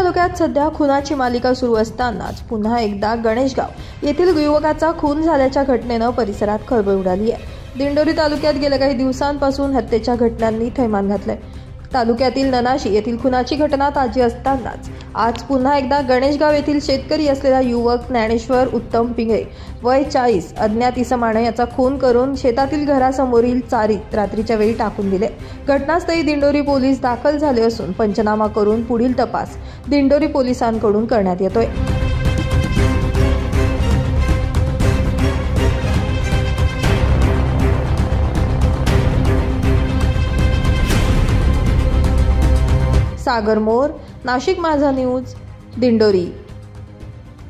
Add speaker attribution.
Speaker 1: तालुक्यात सध्या खुनाची मालिका सुरू असतानाच पुन्हा एकदा गणेशगाव येथील युवकाचा खून झाल्याच्या घटनेनं परिसरात खळबळ उडाली आहे। दिंडोरी तालुक्यात गेल्या काही दिवसांपासून हत्येच्या घटनांनी थैमान घातलंय। तालुक्यातील ननाशी येथील खुनाची घटना ताजी असतानाच आज पुन्हा एकदा गणेशगाव येथील शेतकरी असलेला युवक ज्ञानेश्वर उत्तम पिंगळे वय 40 अज्ञात इसमाने याचा खून करून शेतातील घरासमोरील चारीत रात्रीच्या वेळी टाकून दिले। घटनास्थळी दिंडोरी पोलीस दाखल झाले असून पंचनामा करून पुढील तपास दिंडोरी पोलिसांकडून करण्यात येतोय। सागर मोर, नाशिक माझा न्यूज, दिंडोरी।